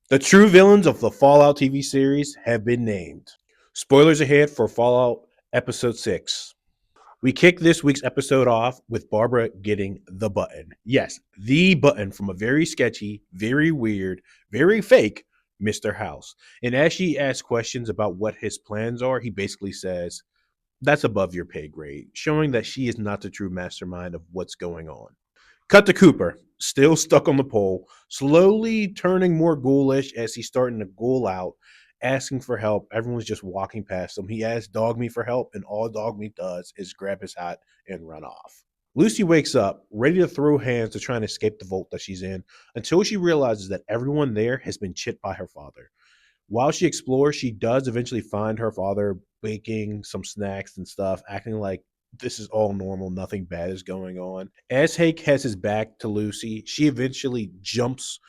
The true villains of the Fallout TV series have been named. Spoilers ahead for Fallout Episode 6. We kick this week's episode off with Barbara getting the button. Yes, the button from a very sketchy, very weird, very fake Mr. House. And as she asks questions about what his plans are, he basically says, "That's above your pay grade," showing that she is not the true mastermind of what's going on. Cut to Cooper, still stuck on the pole, slowly turning more ghoulish as he's starting to ghoul out, asking for help. Everyone's just walking past him. He asks Dogmeat for help, and all Dogmeat does is grab his hat and run off. Lucy wakes up, ready to throw hands to try and escape the vault that she's in, until she realizes that everyone there has been chipped by her father. While she explores, she does eventually find her father baking some snacks and stuff, acting like this is all normal, nothing bad is going on. As Hank has his back to Lucy, she eventually jumps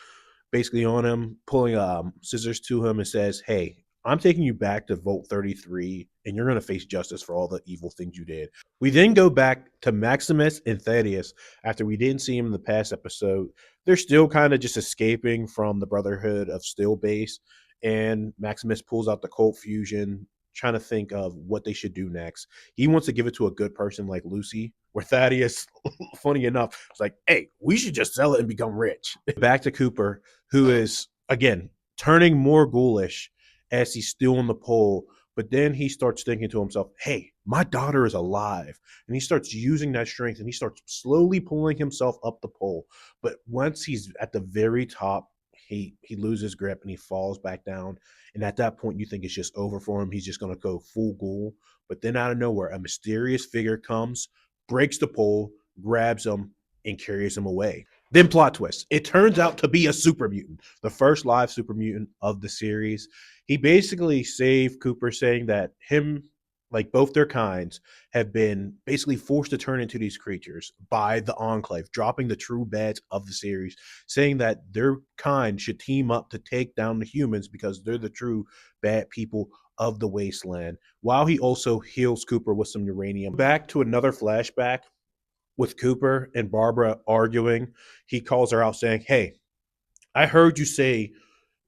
basically on him, pulling scissors to him and says, "Hey, I'm taking you back to Vault 33, and you're going to face justice for all the evil things you did." We then go back to Maximus and Thaddeus after we didn't see him in the past episode. They're still kind of just escaping from the Brotherhood of Steel base, and Maximus pulls out the Colt Fusion, trying to think of what they should do next. He wants to give it to a good person like Lucy, where Thaddeus, funny enough, is like, "Hey, we should just sell it and become rich." Back to Cooper, who is again turning more ghoulish as he's still on the pole. But then he starts thinking to himself, "Hey, my daughter is alive." And he starts using that strength and he starts slowly pulling himself up the pole. But once he's at the very top, he loses grip and he falls back down. And at that point, you think it's just over for him. He's just going to go full ghoul. But then out of nowhere, a mysterious figure comes, breaks the pole, grabs him, and carries him away. Then plot twist. It turns out to be a super mutant, the first live super mutant of the series. He basically saved Cooper, saying that him, like both their kinds, have been basically forced to turn into these creatures by the Enclave, dropping the true bads of the series, saying that their kind should team up to take down the humans because they're the true bad people of the wasteland, while he also heals Cooper with some uranium. Back to another flashback with Cooper and Barbara arguing. He calls her out saying, "Hey, I heard you say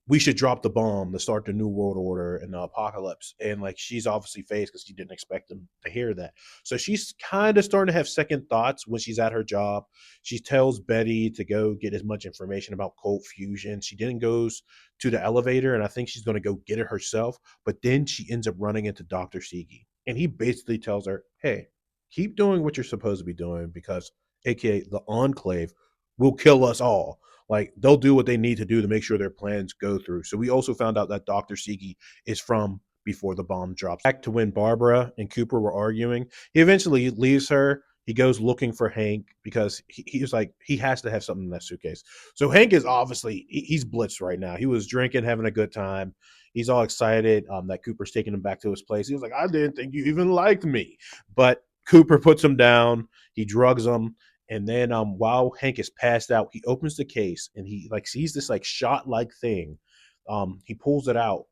we should drop the bomb to start the new world order and the apocalypse." And like she's obviously phased because she didn't expect him to hear that. So she's kind of starting to have second thoughts when she's at her job. She tells Betty to go get as much information about Cold Fusion. She then goes to the elevator and I think she's going to go get it herself. But then she ends up running into Dr. Sigi. And he basically tells her, "Hey, keep doing what you're supposed to be doing because AKA the Enclave will kill us all." Like they'll do what they need to do to make sure their plans go through. So we also found out that Dr. Sigi is from before the bomb drops. Back to when Barbara and Cooper were arguing. He eventually leaves her. He goes looking for Hank because he was like, he has to have something in that suitcase. So Hank is obviously, he's blitzed right now. He was drinking, having a good time. He's all excited that Cooper's taking him back to his place. He was like, "I didn't think you even liked me." But Cooper puts him down. He drugs him. And then while Hank is passed out, he opens the case and he like sees this like shot like thing. He pulls it out.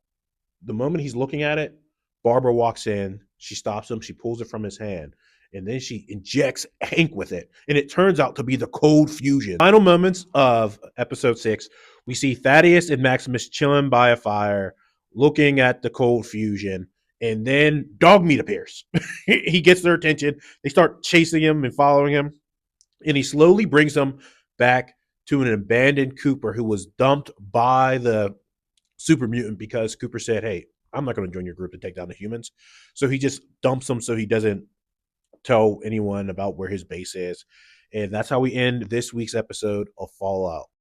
The moment he's looking at it, Barbara walks in. She stops him. She pulls it from his hand. And then she injects Hank with it. And it turns out to be the cold fusion. Final moments of episode 6, we see Thaddeus and Maximus chilling by a fire, looking at the cold fusion. And then Dogmeat appears. He gets their attention. They start chasing him and following him, and he slowly brings them back to an abandoned Cooper who was dumped by the super mutant because Cooper said, "Hey, I'm not going to join your group to take down the humans." So he just dumps them so he doesn't tell anyone about where his base is. And that's how we end this week's episode of Fallout.